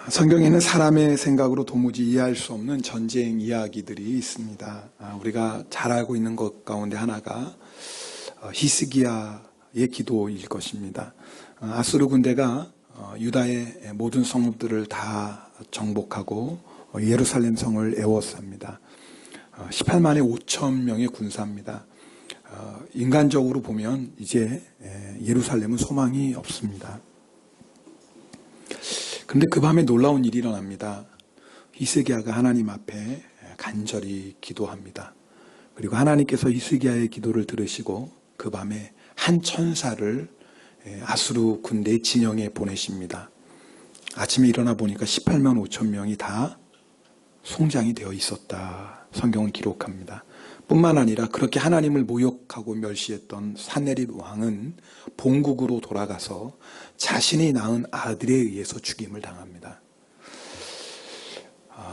성경에는 사람의 생각으로 도무지 이해할 수 없는 전쟁 이야기들이 있습니다. 우리가 잘 알고 있는 것 가운데 하나가 히스기야의 기도일 것입니다. 아수르 군대가 유다의 모든 성읍들을 다 정복하고 예루살렘 성을 에워쌉니다. 18만에 5천 명의 군사입니다. 인간적으로 보면 이제 예루살렘은 소망이 없습니다. 그런데 그 밤에 놀라운 일이 일어납니다. 히스기야가 하나님 앞에 간절히 기도합니다. 그리고 하나님께서 히스기야의 기도를 들으시고 그 밤에 한 천사를 아수르 군대의 진영에 보내십니다. 아침에 일어나 보니까 18만 5천 명이 다 송장이 되어 있었다. 성경은 기록합니다. 뿐만 아니라 그렇게 하나님을 모욕하고 멸시했던 산헤립 왕은 본국으로 돌아가서 자신이 낳은 아들에 의해서 죽임을 당합니다.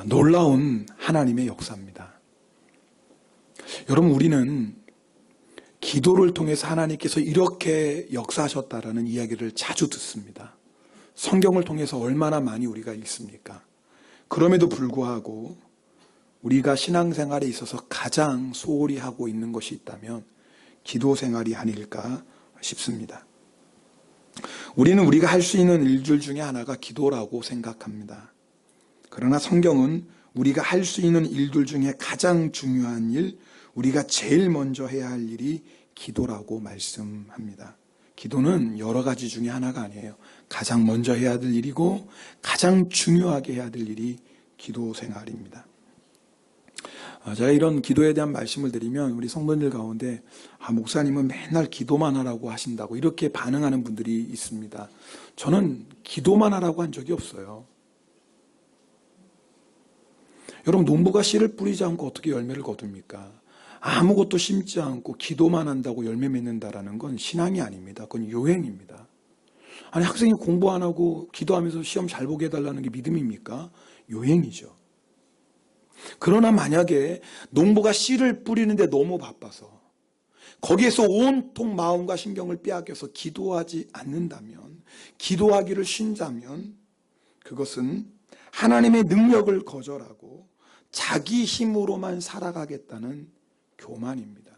놀라운 하나님의 역사입니다. 여러분, 우리는 기도를 통해서 하나님께서 이렇게 역사하셨다라는 이야기를 자주 듣습니다. 성경을 통해서 얼마나 많이 우리가 읽습니까? 그럼에도 불구하고 우리가 신앙생활에 있어서 가장 소홀히 하고 있는 것이 있다면 기도 생활이 아닐까 싶습니다. 우리는 우리가 할 수 있는 일들 중에 하나가 기도라고 생각합니다. 그러나 성경은 우리가 할 수 있는 일들 중에 가장 중요한 일, 우리가 제일 먼저 해야 할 일이 기도라고 말씀합니다. 기도는 여러 가지 중에 하나가 아니에요. 가장 먼저 해야 될 일이고 가장 중요하게 해야 될 일이 기도 생활입니다. 제가 이런 기도에 대한 말씀을 드리면 우리 성도님들 가운데 목사님은 맨날 기도만 하라고 하신다고 이렇게 반응하는 분들이 있습니다. 저는 기도만 하라고 한 적이 없어요. 여러분, 농부가 씨를 뿌리지 않고 어떻게 열매를 거둡니까? 아무것도 심지 않고 기도만 한다고 열매 맺는다라는 건 신앙이 아닙니다. 그건 요행입니다. 아니, 학생이 공부 안 하고 기도하면서 시험 잘 보게 해달라는 게 믿음입니까? 요행이죠. 그러나 만약에 농부가 씨를 뿌리는데 너무 바빠서 거기에서 온통 마음과 신경을 빼앗겨서 기도하지 않는다면, 기도하기를 쉰다면 그것은 하나님의 능력을 거절하고 자기 힘으로만 살아가겠다는 교만입니다.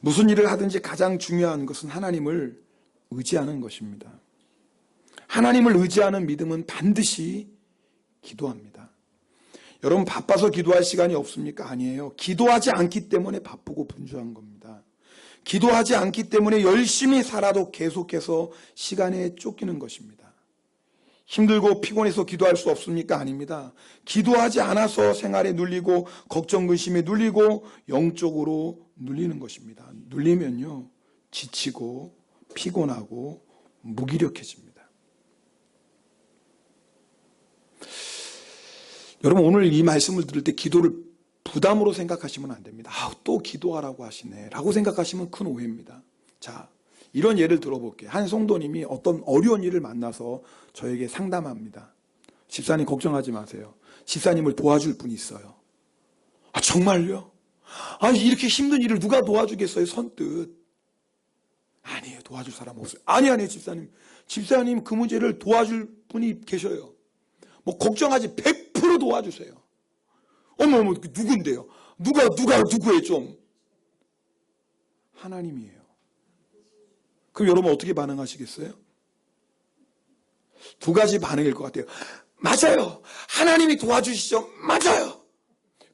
무슨 일을 하든지 가장 중요한 것은 하나님을 의지하는 것입니다. 하나님을 의지하는 믿음은 반드시 기도합니다. 여러분, 바빠서 기도할 시간이 없습니까? 아니에요. 기도하지 않기 때문에 바쁘고 분주한 겁니다. 기도하지 않기 때문에 열심히 살아도 계속해서 시간에 쫓기는 것입니다. 힘들고 피곤해서 기도할 수 없습니까? 아닙니다. 기도하지 않아서 생활에 눌리고 걱정 근심에 눌리고 영적으로 눌리는 것입니다. 눌리면요, 지치고 피곤하고 무기력해집니다. 여러분, 오늘 이 말씀을 들을 때 기도를 부담으로 생각하시면 안 됩니다. 또 기도하라고 하시네 라고 생각하시면 큰 오해입니다. 자, 이런 예를 들어볼게요. 한 성도님이 어떤 어려운 일을 만나서 저에게 상담합니다. 집사님, 걱정하지 마세요. 집사님을 도와줄 분이 있어요. 정말요? 이렇게 힘든 일을 누가 도와주겠어요? 선뜻. 아니에요. 도와줄 사람 없어요. 아니에요, 집사님. 집사님, 그 문제를 도와줄 분이 계셔요. 걱정하지, 100% 도와주세요. 어머, 누군데요? 누구예요, 좀? 하나님이에요. 그럼 여러분 어떻게 반응하시겠어요? 두 가지 반응일 것 같아요. 맞아요. 하나님이 도와주시죠. 맞아요.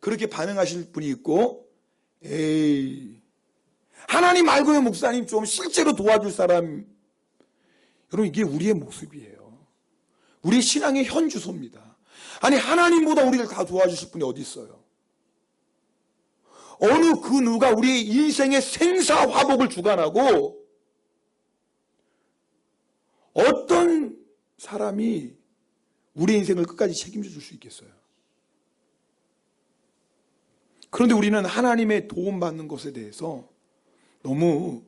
그렇게 반응하실 분이 있고, 에이, 하나님 말고요, 목사님, 좀 실제로 도와줄 사람. 여러분, 이게 우리의 모습이에요. 우리 신앙의 현주소입니다. 아니, 하나님보다 우리를 다 도와주실 분이 어디 있어요? 어느 그 누가 우리의 인생의 생사화복을 주관하고 어떤 사람이 우리 인생을 끝까지 책임져 줄 수 있겠어요? 그런데 우리는 하나님의 도움받는 것에 대해서 너무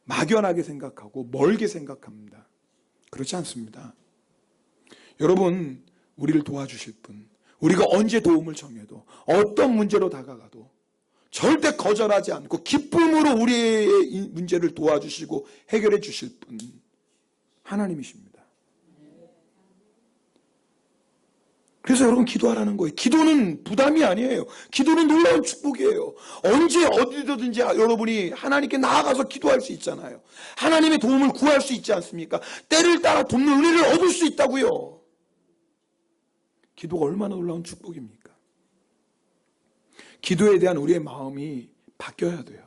막연하게 생각하고 멀게 생각합니다. 그렇지 않습니다. 여러분, 우리를 도와주실 분, 우리가 언제 도움을 청해도 어떤 문제로 다가가도 절대 거절하지 않고 기쁨으로 우리의 문제를 도와주시고 해결해 주실 분, 하나님이십니다. 그래서 여러분 기도하라는 거예요. 기도는 부담이 아니에요. 기도는 놀라운 축복이에요. 언제 어디든지 여러분이 하나님께 나아가서 기도할 수 있잖아요. 하나님의 도움을 구할 수 있지 않습니까? 때를 따라 돕는 은혜를 얻을 수 있다고요. 기도가 얼마나 놀라운 축복입니까? 기도에 대한 우리의 마음이 바뀌어야 돼요.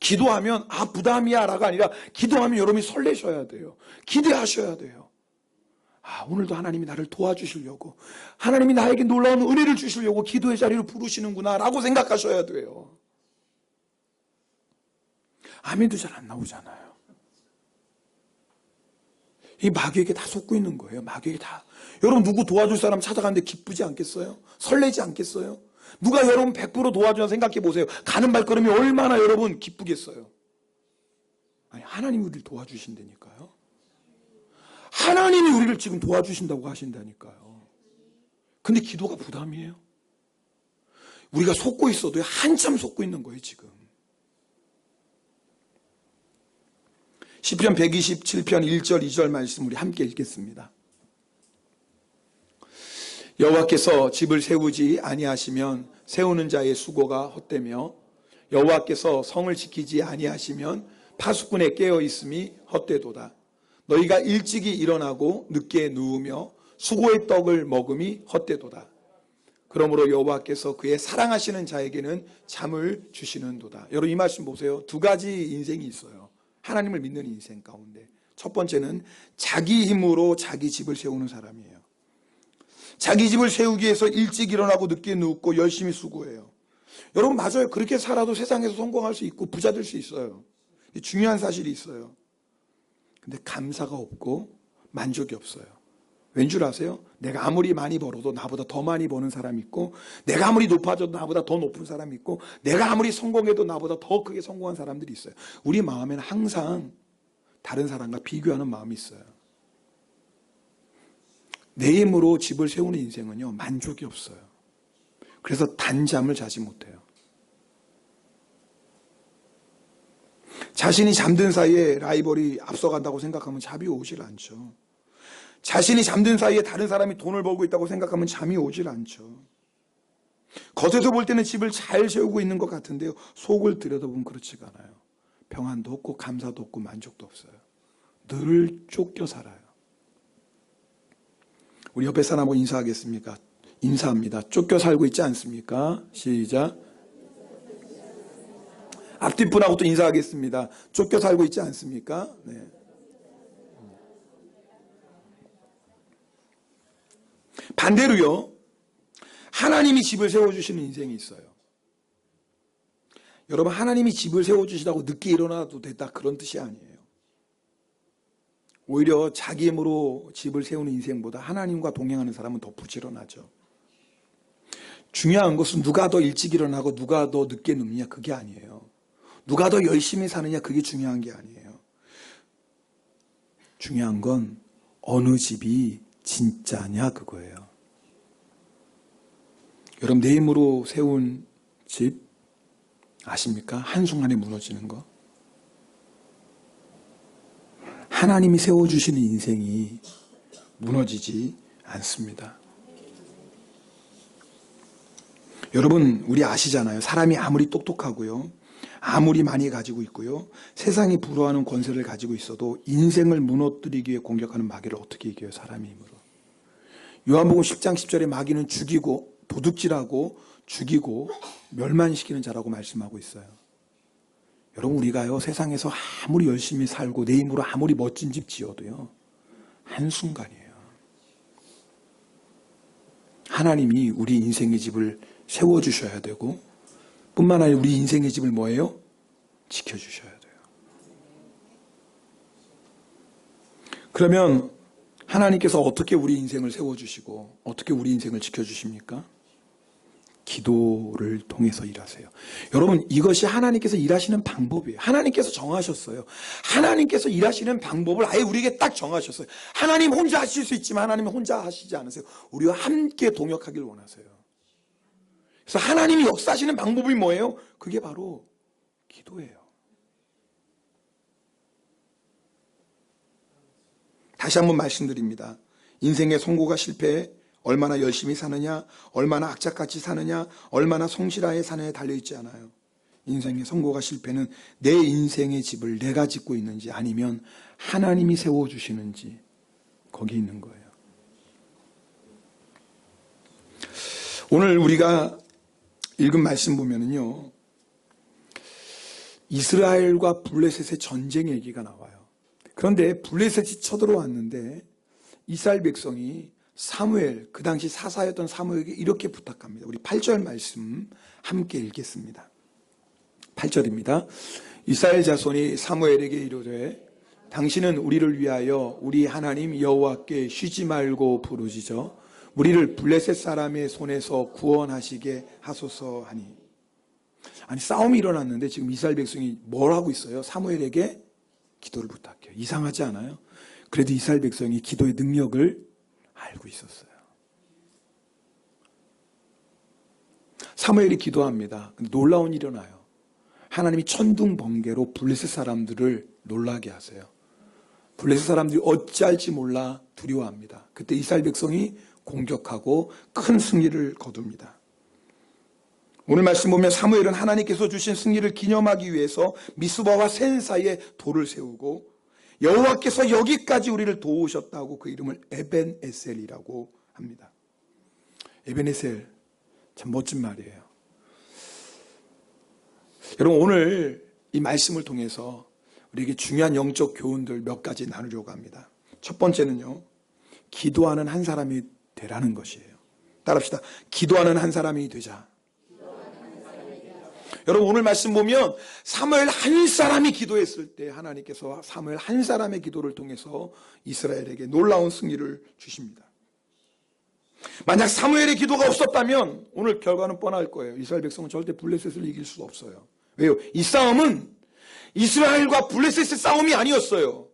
기도하면 부담이야 라가 아니라 기도하면 여러분이 설레셔야 돼요. 기대하셔야 돼요. 오늘도 하나님이 나를 도와주시려고, 하나님이 나에게 놀라운 은혜를 주시려고 기도의 자리를 부르시는구나 라고 생각하셔야 돼요. 아멘도 잘 안 나오잖아요. 이 마귀에게 다 속고 있는 거예요. 마귀에게 다. 여러분 누구 도와줄 사람 찾아가는데 기쁘지 않겠어요? 설레지 않겠어요? 누가 여러분 100% 도와주나 생각해 보세요. 가는 발걸음이 얼마나 여러분 기쁘겠어요? 아니, 하나님이 우리를 도와주신다니까요. 하나님이 우리를 지금 도와주신다고 하신다니까요. 근데 기도가 부담이에요. 우리가 속고 있어도 한참 속고 있는 거예요 지금. 시편 127편 1절 2절 말씀 우리 함께 읽겠습니다. 여호와께서 집을 세우지 아니하시면 세우는 자의 수고가 헛되며 여호와께서 성을 지키지 아니하시면 파수꾼의 깨어 있음이 헛되도다. 너희가 일찍이 일어나고 늦게 누우며 수고의 떡을 먹음이 헛되도다. 그러므로 여호와께서 그의 사랑하시는 자에게는 잠을 주시는도다. 여러분 이 말씀 보세요. 두 가지 인생이 있어요. 하나님을 믿는 인생 가운데 첫 번째는 자기 힘으로 자기 집을 세우는 사람이에요. 자기 집을 세우기 위해서 일찍 일어나고 늦게 눕고 열심히 수고해요. 여러분 맞아요. 그렇게 살아도 세상에서 성공할 수 있고 부자 될 수 있어요. 중요한 사실이 있어요. 근데 감사가 없고 만족이 없어요. 왠 줄 아세요? 내가 아무리 많이 벌어도 나보다 더 많이 버는 사람이 있고, 내가 아무리 높아져도 나보다 더 높은 사람이 있고, 내가 아무리 성공해도 나보다 더 크게 성공한 사람들이 있어요. 우리 마음에는 항상 다른 사람과 비교하는 마음이 있어요. 내 힘으로 집을 세우는 인생은요 만족이 없어요. 그래서 단잠을 자지 못해요. 자신이 잠든 사이에 라이벌이 앞서간다고 생각하면 잠이 오질 않죠. 자신이 잠든 사이에 다른 사람이 돈을 벌고 있다고 생각하면 잠이 오질 않죠. 겉에서 볼 때는 집을 잘 세우고 있는 것 같은데요, 속을 들여다보면 그렇지가 않아요. 평안도 없고 감사도 없고 만족도 없어요. 늘 쫓겨 살아요. 우리 옆에 사람하고 인사하겠습니까? 인사합니다. 쫓겨 살고 있지 않습니까? 시작. 앞뒷분하고 또 인사하겠습니다. 쫓겨 살고 있지 않습니까? 네. 반대로요, 하나님이 집을 세워주시는 인생이 있어요. 여러분 하나님이 집을 세워주시다고 늦게 일어나도 됐다 그런 뜻이 아니에요. 오히려 자기 힘으로 집을 세우는 인생보다 하나님과 동행하는 사람은 더 부지런하죠. 중요한 것은 누가 더 일찍 일어나고 누가 더 늦게 눕느냐 그게 아니에요. 누가 더 열심히 사느냐 그게 중요한 게 아니에요. 중요한 건 어느 집이 진짜냐 그거예요. 여러분 내 힘으로 세운 집 아십니까? 한순간에 무너지는 거. 하나님이 세워주시는 인생이 무너지지 않습니다. 여러분 우리 아시잖아요. 사람이 아무리 똑똑하고요, 아무리 많이 가지고 있고요, 세상이 부러워하는 권세를 가지고 있어도 인생을 무너뜨리기 위해 공격하는 마귀를 어떻게 이겨요? 사람의 힘으로. 요한복음 10장 10절에 마귀는 죽이고 도둑질하고 죽이고 멸망시키는 자라고 말씀하고 있어요. 여러분 우리가요 세상에서 아무리 열심히 살고 내 힘으로 아무리 멋진 집 지어도요 한순간이에요. 하나님이 우리 인생의 집을 세워주셔야 되고, 뿐만 아니라 우리 인생의 집을 뭐예요? 지켜주셔야 돼요. 그러면 하나님께서 어떻게 우리 인생을 세워주시고 어떻게 우리 인생을 지켜주십니까? 기도를 통해서 일하세요. 여러분 이것이 하나님께서 일하시는 방법이에요. 하나님께서 정하셨어요. 하나님께서 일하시는 방법을 아예 우리에게 딱 정하셨어요. 하나님 혼자 하실 수 있지만 하나님은 혼자 하시지 않으세요. 우리와 함께 동역하길 원하세요. 그래서 하나님이 역사하시는 방법이 뭐예요? 그게 바로 기도예요. 다시 한번 말씀드립니다. 인생의 성공과 실패 얼마나 열심히 사느냐, 얼마나 악착같이 사느냐, 얼마나 성실하게 사느냐에 달려있지 않아요. 인생의 성공과 실패는 내 인생의 집을 내가 짓고 있는지 아니면 하나님이 세워주시는지 거기 있는 거예요. 오늘 우리가 읽은 말씀 보면은요, 이스라엘과 블레셋의 전쟁 얘기가 나와요. 그런데 블레셋이 쳐들어왔는데 이스라엘 백성이 사무엘, 그 당시 사사였던 사무엘에게 이렇게 부탁합니다. 우리 8절 말씀 함께 읽겠습니다. 8절입니다. 이스라엘 자손이 사무엘에게 이르되 당신은 우리를 위하여 우리 하나님 여호와께 쉬지 말고 부르짖어 우리를 블레셋 사람의 손에서 구원하시게 하소서 하니. 아니, 싸움이 일어났는데 지금 이스라엘 백성이 뭘 하고 있어요? 사무엘에게 기도를 부탁해요. 이상하지 않아요? 그래도 이스라엘 백성이 기도의 능력을 알고 있었어요. 사무엘이 기도합니다. 근데 놀라운 일이 일어나요. 하나님이 천둥 번개로 블레셋 사람들을 놀라게 하세요. 블레셋 사람들이 어찌할지 몰라 두려워합니다. 그때 이스라엘 백성이 공격하고 큰 승리를 거둡니다. 오늘 말씀 보면 사무엘은 하나님께서 주신 승리를 기념하기 위해서 미스바와 센 사이에 돌을 세우고 여호와께서 여기까지 우리를 도우셨다고 그 이름을 에벤에셀이라고 합니다. 에벤에셀, 참 멋진 말이에요. 여러분, 오늘 이 말씀을 통해서 우리에게 중요한 영적 교훈들 몇 가지 나누려고 합니다. 첫 번째는요, 기도하는 한 사람이 되라는 것이에요. 따라합시다. 기도하는 한 사람이 되자. 여러분, 오늘 말씀 보면 사무엘 한 사람이 기도했을 때 하나님께서 사무엘 한 사람의 기도를 통해서 이스라엘에게 놀라운 승리를 주십니다. 만약 사무엘의 기도가 없었다면 오늘 결과는 뻔할 거예요. 이스라엘 백성은 절대 블레셋을 이길 수 없어요. 왜요? 이 싸움은 이스라엘과 블레셋의 싸움이 아니었어요.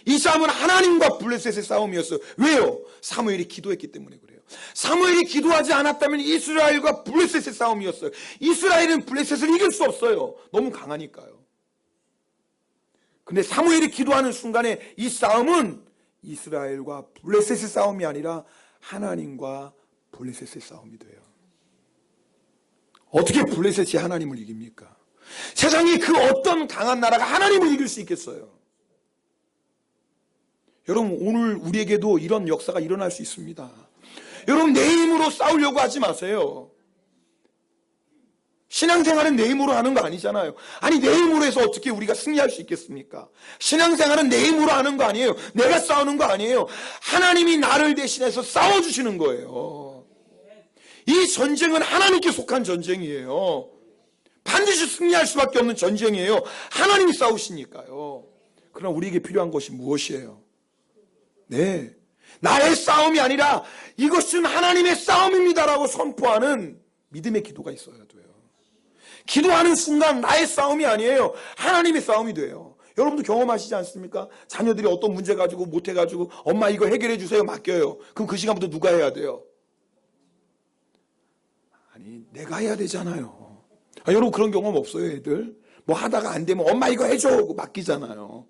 이 싸움은 하나님과 블레셋의 싸움이었어요. 왜요? 사무엘이 기도했기 때문에 그래요. 사무엘이 기도하지 않았다면 이스라엘과 블레셋의 싸움이었어요. 이스라엘은 블레셋을 이길 수 없어요. 너무 강하니까요. 근데 사무엘이 기도하는 순간에 이 싸움은 이스라엘과 블레셋의 싸움이 아니라 하나님과 블레셋의 싸움이 돼요. 어떻게 블레셋이 하나님을 이깁니까? 세상에 그 어떤 강한 나라가 하나님을 이길 수 있겠어요? 여러분, 오늘 우리에게도 이런 역사가 일어날 수 있습니다. 여러분, 내 힘으로 싸우려고 하지 마세요. 신앙생활은 내 힘으로 하는 거 아니잖아요. 아니, 내 힘으로 해서 어떻게 우리가 승리할 수 있겠습니까? 신앙생활은 내 힘으로 하는 거 아니에요. 내가 싸우는 거 아니에요. 하나님이 나를 대신해서 싸워주시는 거예요. 이 전쟁은 하나님께 속한 전쟁이에요. 반드시 승리할 수밖에 없는 전쟁이에요. 하나님이 싸우시니까요. 그러나 우리에게 필요한 것이 무엇이에요? 네, 나의 싸움이 아니라 이것은 하나님의 싸움입니다라고 선포하는 믿음의 기도가 있어야 돼요. 기도하는 순간 나의 싸움이 아니에요. 하나님의 싸움이 돼요. 여러분도 경험하시지 않습니까? 자녀들이 어떤 문제 가지고 못해가지고 엄마 이거 해결해 주세요 맡겨요. 그럼 그 시간부터 누가 해야 돼요? 아니, 내가 해야 되잖아요. 여러분 그런 경험 없어요? 애들 뭐 하다가 안 되면 엄마 이거 해줘 맡기잖아요.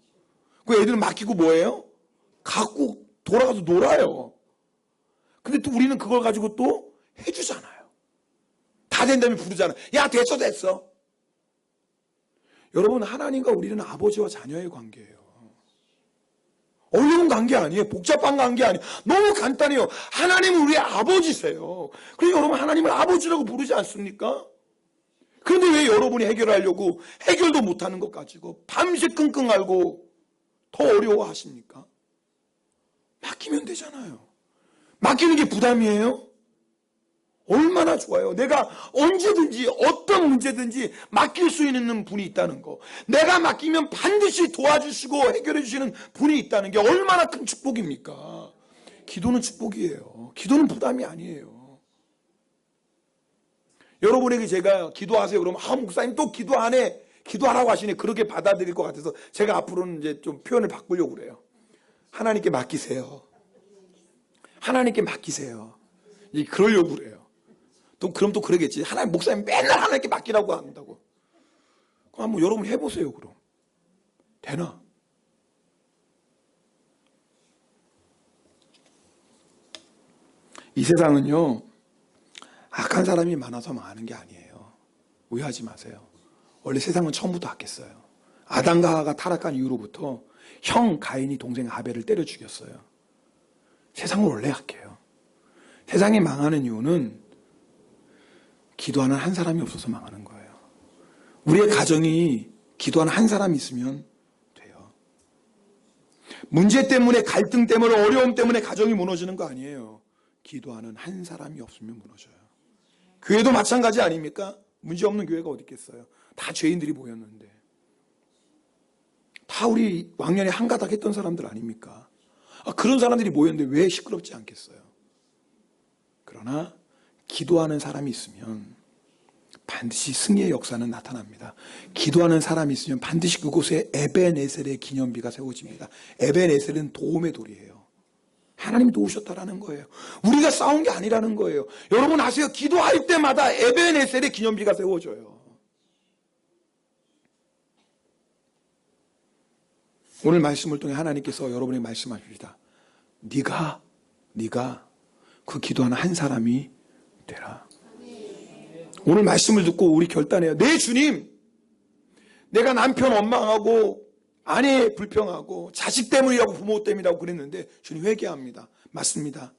그 애들은 맡기고 뭐해요? 갖고 돌아가서 놀아요. 근데 또 우리는 그걸 가지고 또 해주잖아요. 다 된다면 부르잖아요. 야, 됐어. 여러분, 하나님과 우리는 아버지와 자녀의 관계예요. 어려운 관계 아니에요. 복잡한 관계 아니에요. 너무 간단해요. 하나님은 우리의 아버지세요. 그래서 여러분 하나님을 아버지라고 부르지 않습니까? 그런데 왜 여러분이 해결하려고 해결도 못하는 것 가지고 밤새 끙끙 앓고 더 어려워하십니까? 맡기면 되잖아요. 맡기는 게 부담이에요? 얼마나 좋아요. 내가 언제든지 어떤 문제든지 맡길 수 있는 분이 있다는 거. 내가 맡기면 반드시 도와주시고 해결해 주시는 분이 있다는 게 얼마나 큰 축복입니까? 기도는 축복이에요. 기도는 부담이 아니에요. 여러분에게 제가 기도하세요 그러면 목사님 또 기도하네. 기도하라고 하시네. 그렇게 받아들일 것 같아서 제가 앞으로는 이제 좀 표현을 바꾸려고 그래요. 하나님께 맡기세요. 하나님께 맡기세요. 그러려고 그래요. 그럼 또 그러겠지. 하나님, 목사님 맨날 하나님께 맡기라고 한다고. 그럼 한번 여러분 해보세요, 그럼. 되나? 이 세상은요, 악한 사람이 많아서 망하는 게 아니에요. 오해하지 마세요. 원래 세상은 처음부터 악했어요. 아담과 하와가 타락한 이후로부터 형 가인이 동생 아벨을 때려 죽였어요. 세상은 원래 악해요. 세상이 망하는 이유는 기도하는 한 사람이 없어서 망하는 거예요. 우리의 가정이 기도하는 한 사람이 있으면 돼요. 문제 때문에, 갈등 때문에, 어려움 때문에 가정이 무너지는 거 아니에요. 기도하는 한 사람이 없으면 무너져요. 교회도 마찬가지 아닙니까? 문제 없는 교회가 어디 있겠어요. 다 죄인들이 모였는데. 다 우리 왕년에 한가닥 했던 사람들 아닙니까? 그런 사람들이 모였는데 왜 시끄럽지 않겠어요? 그러나 기도하는 사람이 있으면 반드시 승리의 역사는 나타납니다. 기도하는 사람이 있으면 반드시 그곳에 에벤에셀의 기념비가 세워집니다. 에벤에셀은 도움의 돌이에요. 하나님이 도우셨다라는 거예요. 우리가 싸운 게 아니라는 거예요. 여러분 아세요? 기도할 때마다 에벤에셀의 기념비가 세워져요. 오늘 말씀을 통해 하나님께서 여러분에게 말씀하십니다. 네가 그 기도하는 한 사람이 되라. 오늘 말씀을 듣고 우리 결단해요. 네, 주님, 내가 남편 원망하고 아내 불평하고 자식 때문이라고 부모 때문이라고 그랬는데 주님 회개합니다. 맞습니다.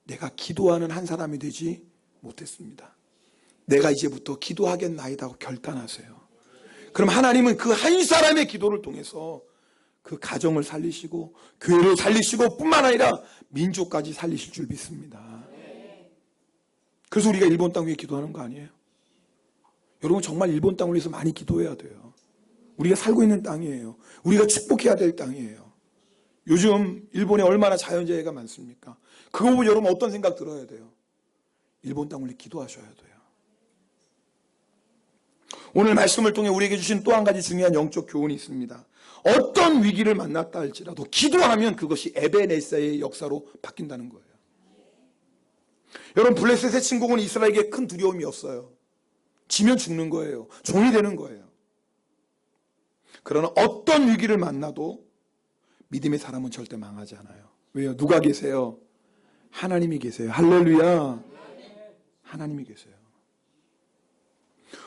내가 기도하는 한 사람이 되지 못했습니다. 내가 이제부터 기도하겠나이다 고 결단하세요. 그럼 하나님은 그 한 사람의 기도를 통해서 그 가정을 살리시고 교회를 살리시고 뿐만 아니라 민족까지 살리실 줄 믿습니다. 그래서 우리가 일본 땅 위에 기도하는 거 아니에요? 여러분 정말 일본 땅을 위해서 많이 기도해야 돼요. 우리가 살고 있는 땅이에요. 우리가 축복해야 될 땅이에요. 요즘 일본에 얼마나 자연재해가 많습니까? 그거 보면 여러분 어떤 생각 들어야 돼요? 일본 땅을 위해 기도하셔야 돼요. 오늘 말씀을 통해 우리에게 주신 또 한 가지 중요한 영적 교훈이 있습니다. 어떤 위기를 만났다 할지라도 기도하면 그것이 에벤에셀의 역사로 바뀐다는 거예요. 여러분 블레셋의 침공은 이스라엘에게 큰 두려움이었어요. 지면 죽는 거예요. 종이 되는 거예요. 그러나 어떤 위기를 만나도 믿음의 사람은 절대 망하지 않아요. 왜요? 누가 계세요? 하나님이 계세요. 할렐루야. 하나님이 계세요.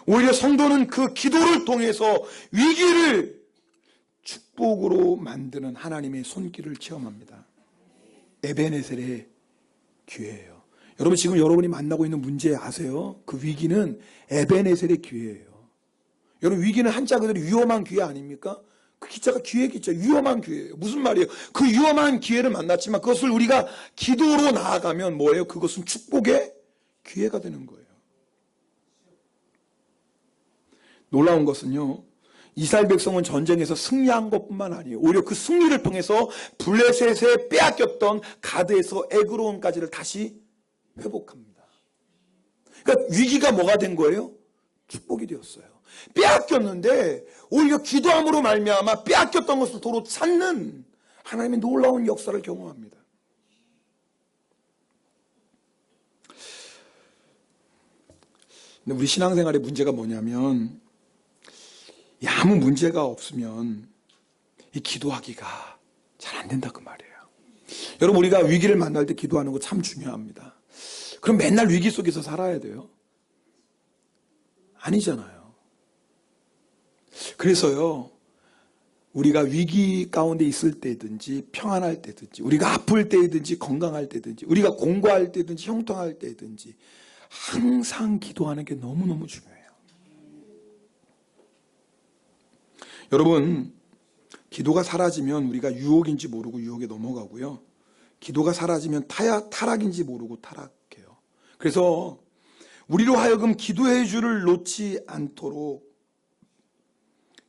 오히려 성도는 그 기도를 통해서 위기를 축복으로 만드는 하나님의 손길을 체험합니다. 에벤에셀의 기회예요. 여러분 지금 여러분이 만나고 있는 문제 아세요? 그 위기는 에벤에셀의 기회예요. 여러분 위기는 한자 그대로 위험한 기회 아닙니까? 그 기자가 기회 기자 위험한 기회예요. 무슨 말이에요? 그 위험한 기회를 만났지만 그것을 우리가 기도로 나아가면 뭐예요? 그것은 축복의 기회가 되는 거예요. 놀라운 것은요. 이스라엘 백성은 전쟁에서 승리한 것뿐만 아니에요. 오히려 그 승리를 통해서 블레셋에 빼앗겼던 가드에서 에그론까지를 다시 회복합니다. 그러니까 위기가 뭐가 된 거예요? 축복이 되었어요. 빼앗겼는데 오히려 기도함으로 말미암아 빼앗겼던 것을 도로 찾는 하나님의 놀라운 역사를 경험합니다. 근데 우리 신앙생활의 문제가 뭐냐면 아무 문제가 없으면 이 기도하기가 잘 안 된다 그 말이에요. 여러분 우리가 위기를 만날 때 기도하는 거 참 중요합니다. 그럼 맨날 위기 속에서 살아야 돼요? 아니잖아요. 그래서요 우리가 위기 가운데 있을 때든지 평안할 때든지 우리가 아플 때든지 건강할 때든지 우리가 공부할 때든지 형통할 때든지 항상 기도하는 게 너무너무 중요해요. 여러분 기도가 사라지면 우리가 유혹인지 모르고 유혹에 넘어가고요. 기도가 사라지면 타락인지 모르고 타락해요. 그래서 우리로 하여금 기도의 줄을 놓지 않도록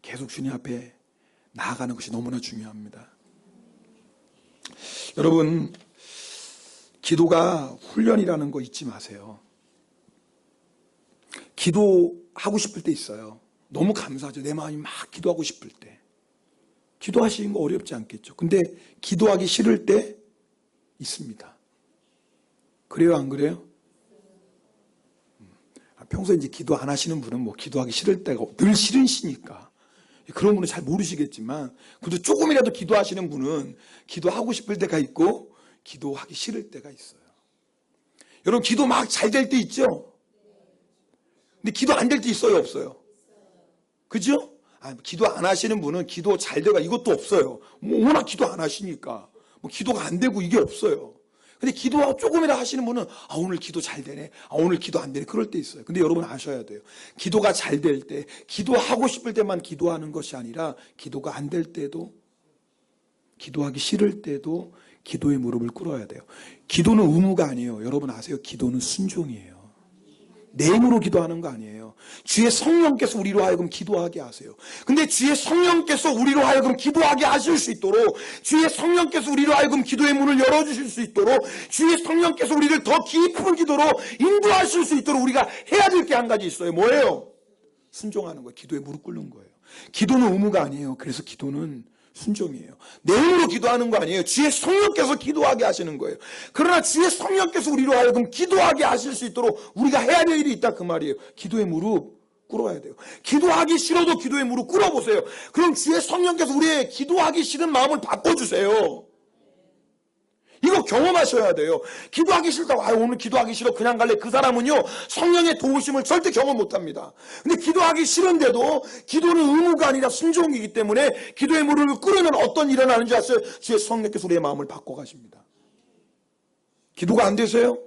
계속 주님 앞에 나아가는 것이 너무나 중요합니다. 여러분 기도가 훈련이라는 거 잊지 마세요. 기도하고 싶을 때 있어요. 너무 감사하죠. 내 마음이 막 기도하고 싶을 때. 기도하시는 거 어렵지 않겠죠. 근데 기도하기 싫을 때 있습니다. 그래요, 안 그래요? 평소에 이제 기도 안 하시는 분은 뭐 기도하기 싫을 때가 늘 싫으시니까 그런 분은 잘 모르시겠지만 그래도 조금이라도 기도하시는 분은 기도하고 싶을 때가 있고 기도하기 싫을 때가 있어요. 여러분 기도 막 잘 될 때 있죠? 근데 기도 안 될 때 있어요, 없어요? 그죠? 기도 안 하시는 분은 기도 잘 돼가 이것도 없어요. 뭐 워낙 기도 안 하시니까 뭐 기도가 안 되고 이게 없어요. 근데 기도 조금이라 하시는 분은 오늘 기도 잘 되네, 오늘 기도 안 되네, 그럴 때 있어요. 근데 여러분 아셔야 돼요. 기도가 잘 될 때, 기도하고 싶을 때만 기도하는 것이 아니라 기도가 안 될 때도, 기도하기 싫을 때도 기도의 무릎을 꿇어야 돼요. 기도는 의무가 아니에요. 여러분 아세요? 기도는 순종이에요. 내 힘으로 기도하는 거 아니에요. 주의 성령께서 우리로 하여금 기도하게 하세요. 근데 주의 성령께서 우리로 하여금 기도하게 하실 수 있도록, 주의 성령께서 우리로 하여금 기도의 문을 열어주실 수 있도록, 주의 성령께서 우리를 더 깊은 기도로 인도하실 수 있도록 우리가 해야 될 게 한 가지 있어요. 뭐예요? 순종하는 거예요. 기도에 무릎 꿇는 거예요. 기도는 의무가 아니에요. 그래서 기도는 순종이에요. 내 힘으로 기도하는 거 아니에요. 주의 성령께서 기도하게 하시는 거예요. 그러나 주의 성령께서 우리로 하여금 기도하게 하실 수 있도록 우리가 해야 될 일이 있다, 그 말이에요. 기도의 무릎 꿇어야 돼요. 기도하기 싫어도 기도의 무릎 꿇어보세요. 그럼 주의 성령께서 우리의 기도하기 싫은 마음을 바꿔주세요. 이거 경험하셔야 돼요. 기도하기 싫다고 오늘 기도하기 싫어 그냥 갈래, 그 사람은요 성령의 도우심을 절대 경험 못합니다. 근데 기도하기 싫은데도 기도는 의무가 아니라 순종이기 때문에 기도의 무릎을 꿇으면 어떤 일이 일어나는 줄 아세요? 주의 성령께서 우리의 마음을 바꿔가십니다. 기도가 안 되세요?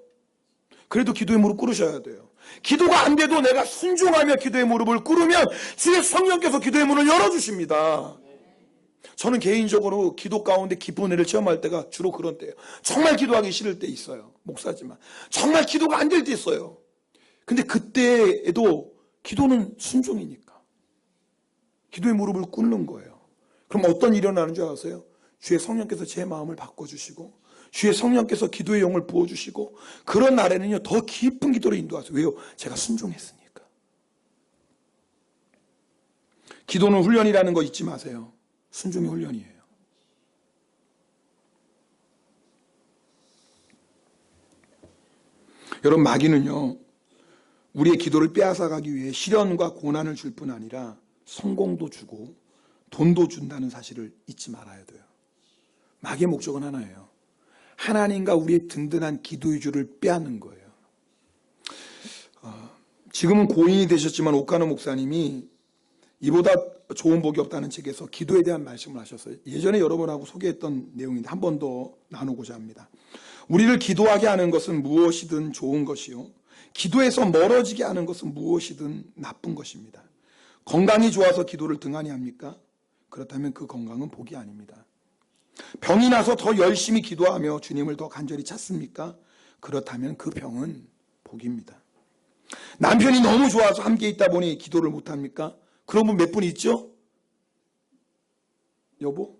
그래도 기도의 무릎 꿇으셔야 돼요. 기도가 안 돼도 내가 순종하며 기도의 무릎을 꿇으면 주의 성령께서 기도의 문을 열어주십니다. 저는 개인적으로 기도 가운데 기쁜 은혜를 체험할 때가 주로 그런 때예요. 정말 기도하기 싫을 때 있어요. 목사지만 정말 기도가 안 될 때 있어요. 근데 그때에도 기도는 순종이니까 기도의 무릎을 꿇는 거예요. 그럼 어떤 일이 일어나는 줄 아세요? 주의 성령께서 제 마음을 바꿔주시고 주의 성령께서 기도의 영을 부어주시고 그런 날에는요 더 깊은 기도로 인도하세요. 왜요? 제가 순종했으니까. 기도는 훈련이라는 거 잊지 마세요. 순종의 훈련이에요. 여러분 마귀는요 우리의 기도를 빼앗아가기 위해 시련과 고난을 줄 뿐 아니라 성공도 주고 돈도 준다는 사실을 잊지 말아야 돼요. 마귀의 목적은 하나예요. 하나님과 우리의 든든한 기도의 줄을 빼앗는 거예요. 지금은 고인이 되셨지만 오카노 목사님이 이보다 좋은 복이 없다는 책에서 기도에 대한 말씀을 하셨어요. 예전에 여러분하고 소개했던 내용인데 한 번 더 나누고자 합니다. 우리를 기도하게 하는 것은 무엇이든 좋은 것이요, 기도에서 멀어지게 하는 것은 무엇이든 나쁜 것입니다. 건강이 좋아서 기도를 등한히 합니까? 그렇다면 그 건강은 복이 아닙니다. 병이 나서 더 열심히 기도하며 주님을 더 간절히 찾습니까? 그렇다면 그 병은 복입니다. 남편이 너무 좋아서 함께 있다 보니 기도를 못합니까? 그런 분 몇 분 있죠? 여보?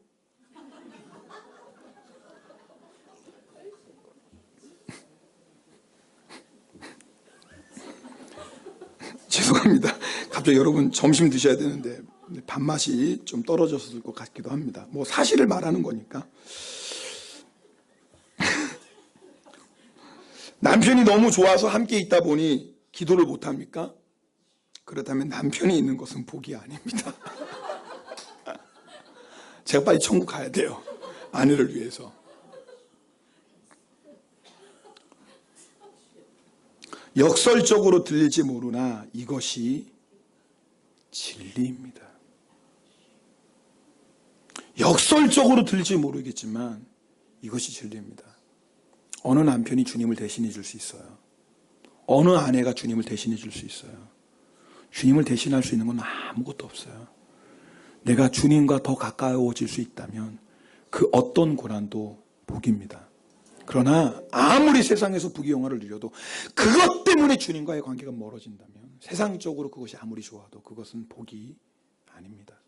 죄송합니다. 갑자기 여러분 점심 드셔야 되는데 밥맛이 좀 떨어졌을 것 같기도 합니다. 뭐 사실을 말하는 거니까. 남편이 너무 좋아서 함께 있다 보니 기도를 못합니까? 그렇다면 남편이 있는 것은 복이 아닙니다. 제가 빨리 천국 가야 돼요. 아내를 위해서. 역설적으로 들릴지 모르나 이것이 진리입니다. 역설적으로 들릴지 모르겠지만 이것이 진리입니다. 어느 남편이 주님을 대신해 줄 수 있어요. 어느 아내가 주님을 대신해 줄 수 있어요. 주님을 대신할 수 있는 건 아무것도 없어요. 내가 주님과 더 가까워질 수 있다면 그 어떤 고난도 복입니다. 그러나 아무리 세상에서 부귀 영화를 누려도 그것 때문에 주님과의 관계가 멀어진다면 세상적으로 그것이 아무리 좋아도 그것은 복이 아닙니다.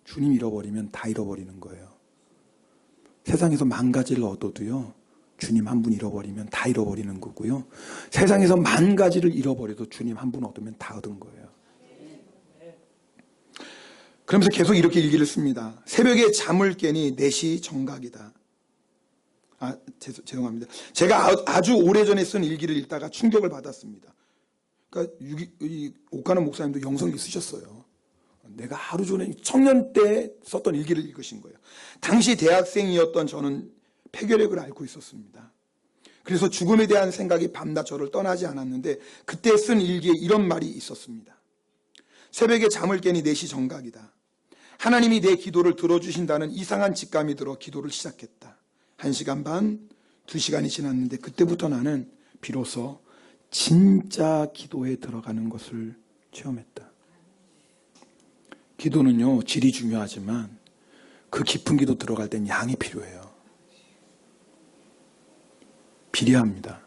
주님 잃어버리면 다 잃어버리는 거예요. 세상에서 10,000가지를 얻어도요, 주님 한 분 잃어버리면 다 잃어버리는 거고요. 세상에서 10,000가지를 잃어버려도 주님 한 분 얻으면 다 얻은 거예요. 그러면서 계속 이렇게 일기를 씁니다. 새벽에 잠을 깨니 4시 정각이다. 죄송합니다. 제가 아주 오래전에 쓴 일기를 읽다가 충격을 받았습니다. 그러니까 오카노 목사님도 영성기 쓰셨어요. 내가 하루 전에 청년 때 썼던 일기를 읽으신 거예요. 당시 대학생이었던 저는 폐결핵을 앓고 있었습니다. 그래서 죽음에 대한 생각이 밤낮 저를 떠나지 않았는데 그때 쓴 일기에 이런 말이 있었습니다. 새벽에 잠을 깨니 4시 정각이다. 하나님이 내 기도를 들어주신다는 이상한 직감이 들어 기도를 시작했다. 1시간 반, 2시간이 지났는데 그때부터 나는 비로소 진짜 기도에 들어가는 것을 체험했다. 기도는요, 질이 중요하지만 그 깊은 기도 들어갈 땐 양이 필요해요. 비례합니다.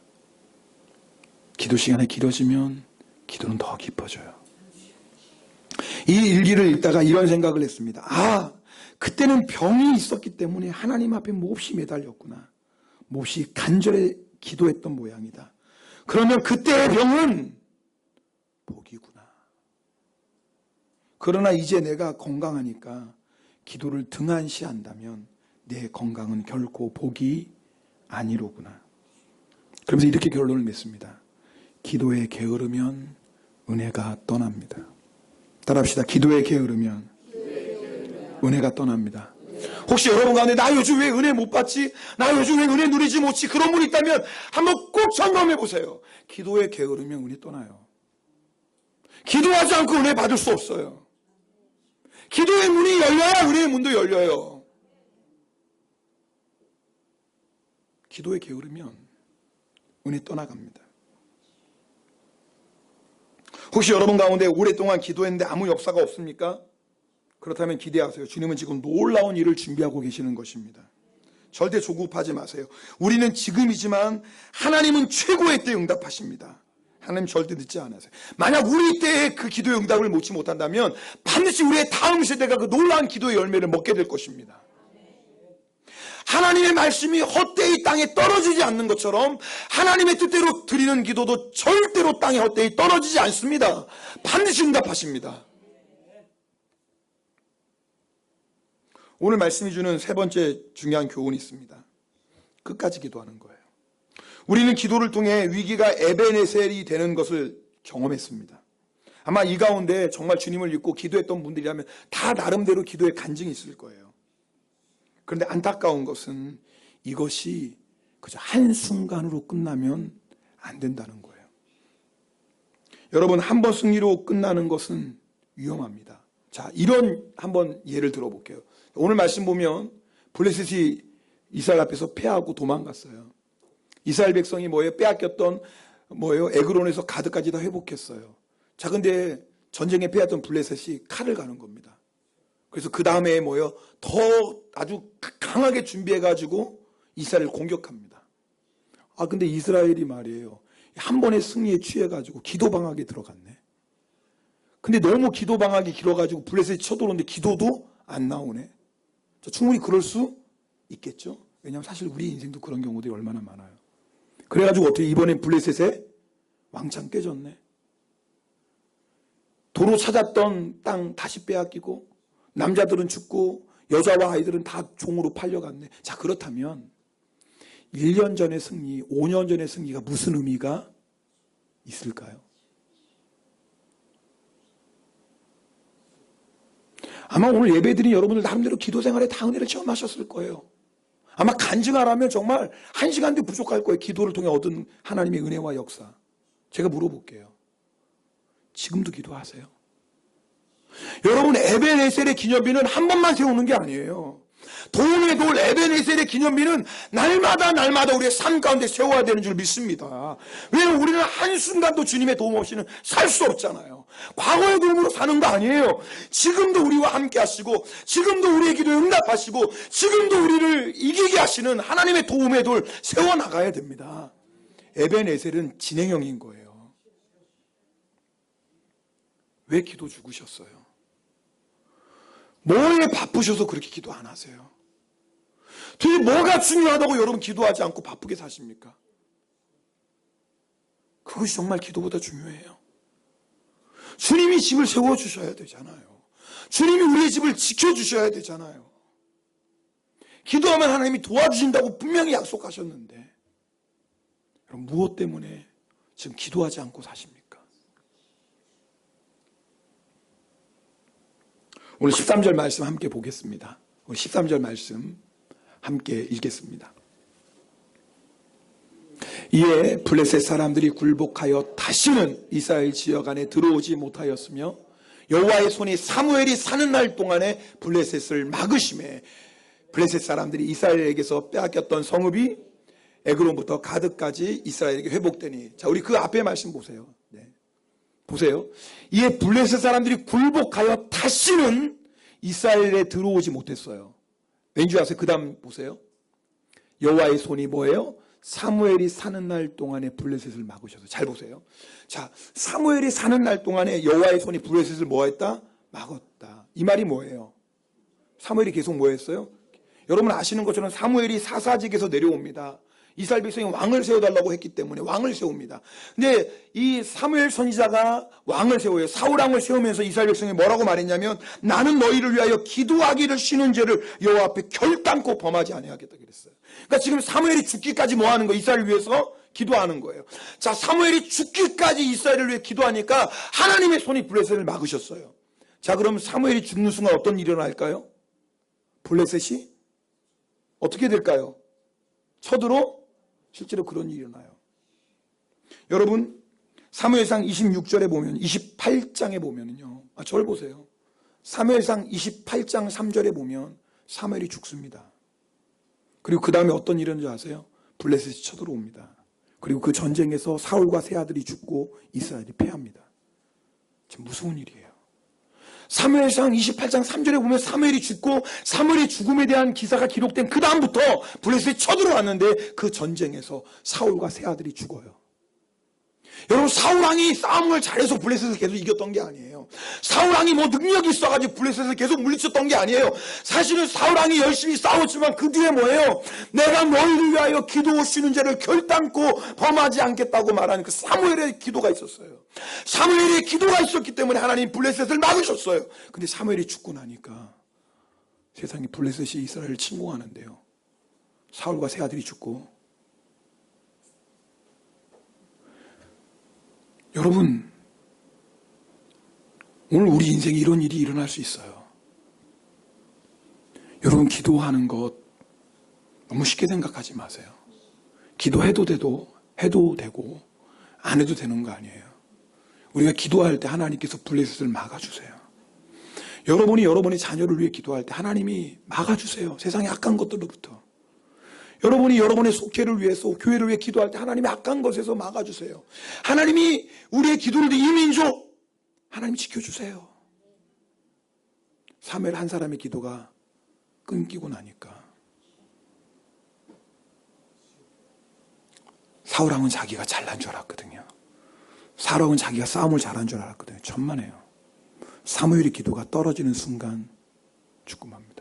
기도 시간이 길어지면 기도는 더 깊어져요. 이 일기를 읽다가 이런 생각을 했습니다. 아, 그때는 병이 있었기 때문에 하나님 앞에 몹시 매달렸구나. 몹시 간절히 기도했던 모양이다. 그러면 그때의 병은 복이구나. 그러나 이제 내가 건강하니까 기도를 등한시한다면 내 건강은 결코 복이 아니로구나. 그러면서 이렇게 결론을 맺습니다. 기도에 게으르면 은혜가 떠납니다. 따라합시다. 기도에 게으르면 은혜가 떠납니다. 혹시 여러분 가운데 나 요즘 왜 은혜 못 받지? 나 요즘 왜 은혜 누리지 못지? 그런 분 있다면 한번 꼭 점검해 보세요. 기도에 게으르면 은혜 떠나요. 기도하지 않고 은혜 받을 수 없어요. 기도의 문이 열려야 은혜의 문도 열려요. 기도에 게으르면 은혜 떠나갑니다. 혹시 여러분 가운데 오랫동안 기도했는데 아무 역사가 없습니까? 그렇다면 기대하세요. 주님은 지금 놀라운 일을 준비하고 계시는 것입니다. 절대 조급하지 마세요. 우리는 지금이지만 하나님은 최고의 때 응답하십니다. 하나님 절대 늦지 않으세요. 만약 우리 때에 그 기도의 응답을 못지 못한다면 반드시 우리의 다음 세대가 그 놀라운 기도의 열매를 먹게 될 것입니다. 하나님의 말씀이 헛되이 땅에 떨어지지 않는 것처럼 하나님의 뜻대로 드리는 기도도 절대로 땅에 헛되이 떨어지지 않습니다. 반드시 응답하십니다. 오늘 말씀이 주는 세 번째 중요한 교훈이 있습니다. 끝까지 기도하는 거예요. 우리는 기도를 통해 위기가 에베네셀이 되는 것을 경험했습니다. 아마 이 가운데 정말 주님을 믿고 기도했던 분들이라면 다 나름대로 기도의 간증이 있을 거예요. 그런데 안타까운 것은 이것이 그저 한순간으로 끝나면 안 된다는 거예요. 여러분, 한 번 승리로 끝나는 것은 위험합니다. 자, 이런 한번 예를 들어볼게요. 오늘 말씀 보면 블레셋이 이스라엘 앞에서 패하고 도망갔어요. 이스라엘 백성이 빼앗겼던 에그론에서 가드까지 다 회복했어요. 자, 근데 전쟁에 패했던 블레셋이 칼을 가는 겁니다. 그래서 그 다음에 더 아주 강하게 준비해가지고 이스라엘을 공격합니다. 아, 근데 이스라엘이 말이에요. 한 번의 승리에 취해가지고 기도방학에 들어갔네. 근데 너무 기도방학이 길어가지고 블레셋이 쳐들어오는데 기도도 안 나오네. 충분히 그럴 수 있겠죠. 왜냐하면 사실 우리 인생도 그런 경우들이 얼마나 많아요. 그래가지고 어떻게 이번엔 블레셋에 왕창 깨졌네. 도로 찾았던 땅 다시 빼앗기고 남자들은 죽고 여자와 아이들은 다 종으로 팔려갔네. 자, 그렇다면 1년 전의 승리, 5년 전의 승리가 무슨 의미가 있을까요? 아마 오늘 예배드린 여러분들 나름대로 기도 생활에 다 은혜를 체험하셨을 거예요. 아마 간증하라면 정말 1시간도 부족할 거예요. 기도를 통해 얻은 하나님의 은혜와 역사. 제가 물어볼게요. 지금도 기도하세요? 여러분, 에베네셀의 기념비는 한 번만 세우는 게 아니에요. 도움의 돌 에베네셀의 기념비는 날마다 우리의 삶 가운데 세워야 되는 줄 믿습니다. 왜냐하면 우리는 한순간도 주님의 도움 없이는 살 수 없잖아요. 과거의 도움으로 사는 거 아니에요. 지금도 우리와 함께 하시고 지금도 우리의 기도에 응답하시고 지금도 우리를 이기게 하시는 하나님의 도움의 돌 세워나가야 됩니다. 에베네셀은 진행형인 거예요. 왜 기도 죽으셨어요? 뭐에 바쁘셔서 그렇게 기도 안 하세요? 도대체 뭐가 중요하다고 여러분 기도하지 않고 바쁘게 사십니까? 그것이 정말 기도보다 중요해요. 주님이 집을 세워주셔야 되잖아요. 주님이 우리의 집을 지켜주셔야 되잖아요. 기도하면 하나님이 도와주신다고 분명히 약속하셨는데 여러분, 무엇 때문에 지금 기도하지 않고 사십니까? 오늘 13절 말씀 함께 보겠습니다. 오늘 13절 말씀 함께 읽겠습니다. 이에 블레셋 사람들이 굴복하여 다시는 이스라엘 지역 안에 들어오지 못하였으며 여호와의 손이 사무엘이 사는 날 동안에 블레셋을 막으심에 블레셋 사람들이 이스라엘에게서 빼앗겼던 성읍이 에그론부터 가드까지 이스라엘에게 회복되니. 자, 우리 그 앞에 말씀 보세요. 네. 보세요. 이에 블레셋 사람들이 굴복하여 다시는 이스라엘에 들어오지 못했어요. 왠지 아세요? 그 다음 보세요. 여호와의 손이 뭐예요? 사무엘이 사는 날 동안에 블레셋을 막으셔서. 잘 보세요. 자, 사무엘이 사는 날 동안에 여호와의 손이 블레셋을 뭐 했다? 막았다. 이 말이 뭐예요? 사무엘이 계속 뭐 했어요? 여러분 아시는 것처럼 사무엘이 사사직에서 내려옵니다. 이스라엘 백성이 왕을 세워달라고 했기 때문에 왕을 세웁니다. 근데 이 사무엘 선지자가 왕을 세워요. 사울왕을 세우면서 이스라엘 백성이 뭐라고 말했냐면 나는 너희를 위하여 기도하기를 쉬는 죄를 여호와 앞에 결단코 범하지 아니하겠다 그랬어요. 그러니까 지금 사무엘이 죽기까지 뭐 하는 거예요? 이스라엘을 위해서 기도하는 거예요. 자, 사무엘이 죽기까지 이스라엘을 위해 기도하니까 하나님의 손이 블레셋을 막으셨어요. 자, 그럼 사무엘이 죽는 순간 어떤 일이 일어날까요? 블레셋이 어떻게 될까요? 쳐들어? 실제로 그런 일이 일어나요. 여러분, 사무엘상 26절에 보면, 28장에 보면은요. 저를 보세요. 사무엘상 28장 3절에 보면 사무엘이 죽습니다. 그리고 그 다음에 어떤 일이 있는지 아세요? 블레셋이 쳐들어옵니다. 그리고 그 전쟁에서 사울과 세 아들이 죽고 이스라엘이 패합니다. 지금 무서운 일이에요. 사무엘상 28장 3절에 보면 사무엘이 죽고 사무엘의 죽음에 대한 기사가 기록된 그 다음부터 블레셋이 쳐들어왔는데 그 전쟁에서 사울과 세 아들이 죽어요. 여러분, 사울왕이 싸움을 잘해서 블레셋을 계속 이겼던 게 아니에요. 사울왕이 뭐 능력이 있어가지고 블레셋을 계속 물리쳤던 게 아니에요. 사실은 사울왕이 열심히 싸웠지만 그 뒤에 뭐예요? 내가 너희를 위하여 기도 쉬는 죄를 결단코 범하지 않겠다고 말하는 그 사무엘의 기도가 있었어요. 사무엘의 기도가 있었기 때문에 하나님 블레셋을 막으셨어요. 근데 사무엘이 죽고 나니까 세상에 블레셋이 이스라엘을 침공하는데요. 사울과 세 아들이 죽고. 여러분, 오늘 우리 인생에 이런 일이 일어날 수 있어요. 여러분, 기도하는 것 너무 쉽게 생각하지 마세요. 기도해도 되고 안 해도 되는 거 아니에요. 우리가 기도할 때 하나님께서 블레셋을 막아주세요. 여러분이 여러분의 자녀를 위해 기도할 때 하나님이 막아주세요. 세상의 악한 것들로부터. 여러분이 여러분의 속죄를 위해서 교회를 위해 기도할 때 하나님이 악한 것에서 막아주세요. 하나님이 우리의 기도를 듣고 이 민족 하나님 지켜주세요. 사무엘 한 사람의 기도가 끊기고 나니까 사울왕은 자기가 잘난 줄 알았거든요. 사울왕은 자기가 싸움을 잘한 줄 알았거든요. 천만에요. 사무엘의 기도가 떨어지는 순간 죽고 맙니다.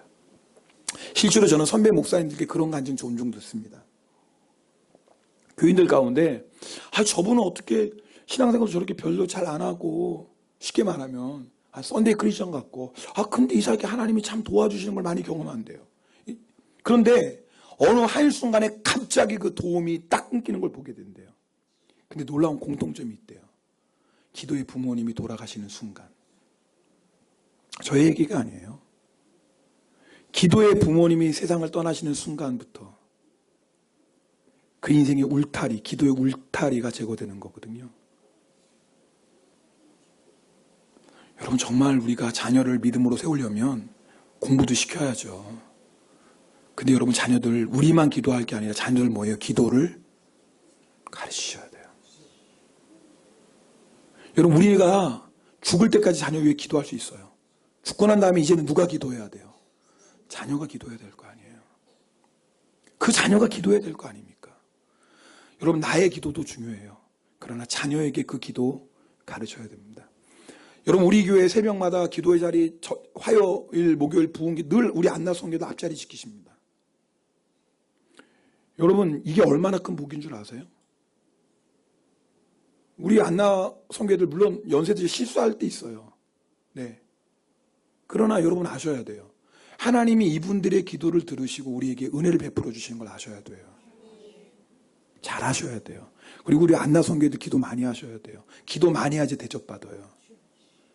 실제로 저는 선배 목사님들께 그런 간증 종종 듣습니다. 교인들 가운데 저분은 어떻게 신앙생활도 저렇게 별로 잘 안 하고 쉽게 말하면 썬데이 크리스천 같고 근데 이상하게 하나님이 참 도와주시는 걸 많이 경험한대요. 그런데 어느 한순간에 갑자기 그 도움이 딱 끊기는 걸 보게 된대요. 근데 놀라운 공통점이 있대요. 기도의 부모님이 돌아가시는 순간. 저의 얘기가 아니에요. 기도의 부모님이 세상을 떠나시는 순간부터 그 인생의 울타리, 기도의 울타리가 제거되는 거거든요. 여러분, 정말 우리가 자녀를 믿음으로 세우려면 공부도 시켜야죠. 근데 여러분, 자녀들 우리만 기도할 게 아니라 자녀들 뭐예요? 기도를 가르치셔야 돼요. 여러분, 우리가 죽을 때까지 자녀 위해 기도할 수 있어요. 죽고 난 다음에 이제는 누가 기도해야 돼요? 자녀가 기도해야 될 거 아니에요. 그 자녀가 기도해야 될 거 아닙니까? 여러분, 나의 기도도 중요해요. 그러나 자녀에게 그 기도 가르쳐야 됩니다. 여러분, 우리 교회 새벽마다 기도의 자리 화요일, 목요일 부흥기 늘 우리 안나 성교도 앞자리 지키십니다. 여러분, 이게 얼마나 큰 복인 줄 아세요? 우리 안나 성교들 물론 연세들이 실수할 때 있어요. 네. 그러나 여러분 아셔야 돼요. 하나님이 이분들의 기도를 들으시고 우리에게 은혜를 베풀어 주시는 걸 아셔야 돼요. 잘 하셔야 돼요. 그리고 우리 안나 성교회도 기도 많이 하셔야 돼요. 기도 많이 하지 대접받아요.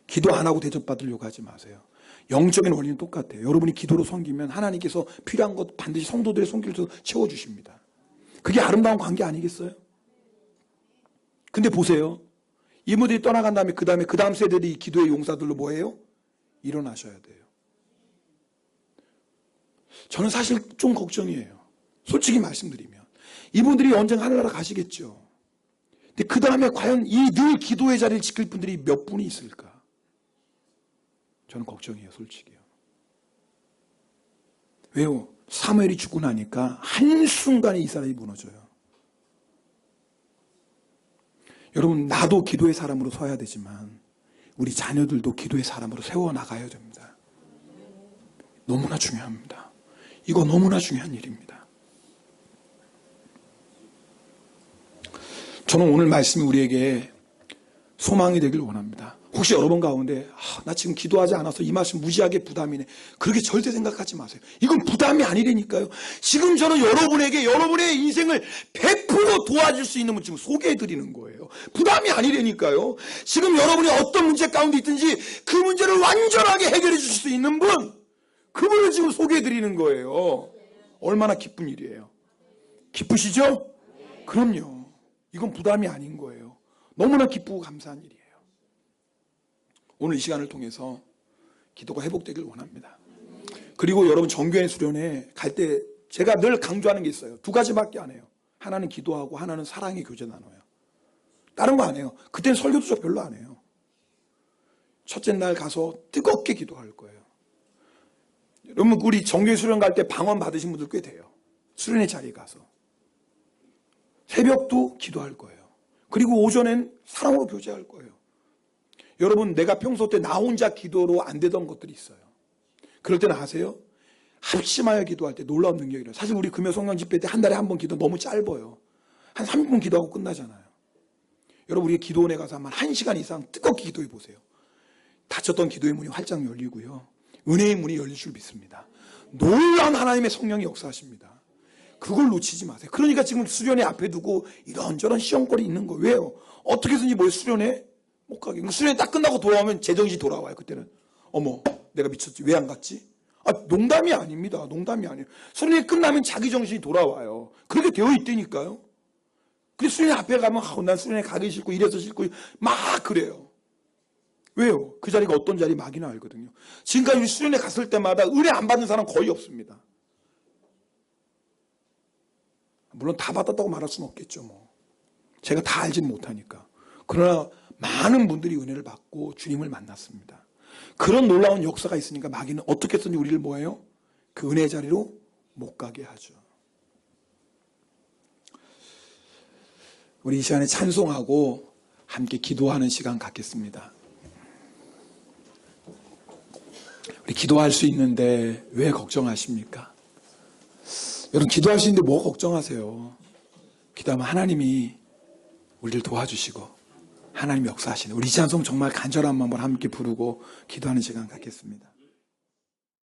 기도 안 하고 대접받으려고 하지 마세요. 영적인 원리는 똑같아요. 여러분이 기도로 섬기면 하나님께서 필요한 것 반드시 성도들의 손길도 채워주십니다. 그게 아름다운 관계 아니겠어요? 근데 보세요. 이분들이 떠나간 다음에 그 다음 세대들이 기도의 용사들로 뭐예요? 일어나셔야 돼요. 저는 사실 좀 걱정이에요. 솔직히 말씀드리면. 이분들이 언젠가 하늘나라 가시겠죠. 근데 그 다음에 과연 이 늘 기도의 자리를 지킬 분들이 몇 분이 있을까? 저는 걱정이에요, 솔직히요. 왜요? 사무엘이 죽고 나니까 한순간에 이 사람이 무너져요. 여러분, 나도 기도의 사람으로 서야 되지만 우리 자녀들도 기도의 사람으로 세워나가야 됩니다. 너무나 중요합니다. 이거 너무나 중요한 일입니다. 저는 오늘 말씀이 우리에게 소망이 되길 원합니다. 혹시 여러분 가운데 나 지금 기도하지 않아서 이 말씀 무지하게 부담이네. 그렇게 절대 생각하지 마세요. 이건 부담이 아니라니까요. 지금 저는 여러분에게 여러분의 인생을 100% 도와줄 수 있는 분 지금 소개해드리는 거예요. 부담이 아니라니까요. 지금 여러분이 어떤 문제 가운데 있든지 그 문제를 완전하게 해결해 주실 수 있는 분, 그분을 지금 소개해드리는 거예요. 얼마나 기쁜 일이에요. 기쁘시죠? 그럼요. 이건 부담이 아닌 거예요. 너무나 기쁘고 감사한 일이에요. 오늘 이 시간을 통해서 기도가 회복되길 원합니다. 그리고 여러분 정교회 수련회 갈 때 제가 늘 강조하는 게 있어요. 두 가지밖에 안 해요. 하나는 기도하고 하나는 사랑의 교제 나눠요. 다른 거 안 해요. 그때는 설교도 저 별로 안 해요. 첫째 날 가서 뜨겁게 기도할 거예요. 여러분 우리 정교회 수련 갈 때 방언 받으신 분들 꽤 돼요. 수련회 자리에 가서. 새벽도 기도할 거예요. 그리고 오전엔 사랑으로 교제할 거예요. 여러분 내가 평소 때 나 혼자 기도로 안 되던 것들이 있어요. 그럴 때는 아세요? 합심하여 기도할 때 놀라운 능력이 일어나요. 사실 우리 금요 성령 집회 때 한 달에 한 번 기도 너무 짧아요. 한 30분 기도하고 끝나잖아요. 여러분 우리 기도원에 가서 한 1시간 이상 뜨겁게 기도해 보세요. 닫혔던 기도의 문이 활짝 열리고요. 은혜의 문이 열릴 줄 믿습니다. 놀라운 하나님의 성령이 역사하십니다. 그걸 놓치지 마세요. 그러니까 지금 수련회 앞에 두고 이런저런 시험거리 있는 거예요. 왜요? 어떻게 해서든지 뭐 수련회 못 가게. 수련회 딱 끝나고 돌아오면 제정신이 돌아와요. 그때는 어머 내가 미쳤지. 왜 안 갔지? 농담이 아닙니다. 농담이 아니에요. 수련회 끝나면 자기 정신이 돌아와요. 그렇게 되어 있다니까요. 그래서 수련회 앞에 가면 난 수련회 가기 싫고 이래서 싫고 막 그래요. 왜요? 그 자리가 어떤 자리 막이나 알거든요. 지금까지 우리 수련회 갔을 때마다 은혜 안 받는 사람 거의 없습니다. 물론 다 받았다고 말할 수는 없겠죠. 뭐. 제가 다 알지는 못하니까. 그러나 많은 분들이 은혜를 받고 주님을 만났습니다. 그런 놀라운 역사가 있으니까 마귀는 어떻게 해서든지 우리를 뭐예요? 그 은혜의 자리로 못 가게 하죠. 우리 이 시간에 찬송하고 함께 기도하는 시간 갖겠습니다. 우리 기도할 수 있는데 왜 걱정하십니까? 여러분 기도할 수 있는데 뭐 걱정하세요? 기도하면 하나님이 우리를 도와주시고 하나님이 역사하시는 우리 이 찬송 정말 간절한 마음으로 함께 부르고 기도하는 시간 갖겠습니다.